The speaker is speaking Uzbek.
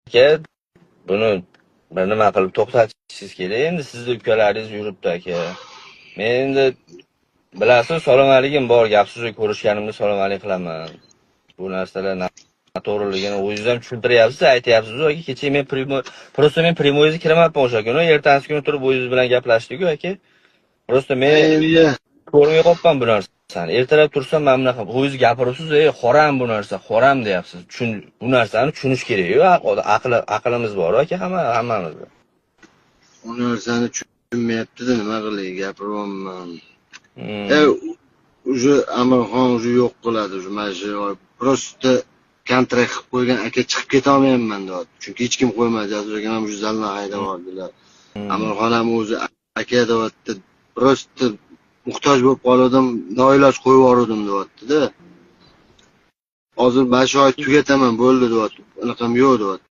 aka, buni bir nima qilib to'xtatishingiz kerak. Endi sizni ukalaringiz yuribdi aka. Men endi bilasiz, salomatligim bor, gap so'zga ko'rishganimda salomatlik qilaman. Bu narsalar to'g'riligini o'zingiz ham tushuntiryapsiz, aytyapsiz aka. Kecha men просто men primoyizga kirmabman o'sha kuni. Ertasi kuni turib o'zingiz bilan gaplashdik-ku aka. Просто men ko'rmay qolibman bu narsani. Ertalab tursam mana bunaqa o'zingiz gapiribsiz, xoram bu narsa, xoram deyapsiz. Bu narsani tushunish kerak-ku. Aqlimiz bor aka, hammamizda. U narsani tushunmayapti-da, nima qilay, gapiryapman. Уже Amirxon уже yo'q qiladi, уже mana shu просто kontrakt qilib qo'ygan aka chiqib keta olmayapman deyapti. Chunki hech kim qo'ymadi, aka ham shu zaldan haydab yubordilar. Amirxon ham o'zi aka deyapti, просто muhtoj bo'lib qoldim, noiloj qo'yib yubordim deyapti-da. Hozir mana shu oy tugataman bo'ldi deyapti. Unaqam yo'q deyapti.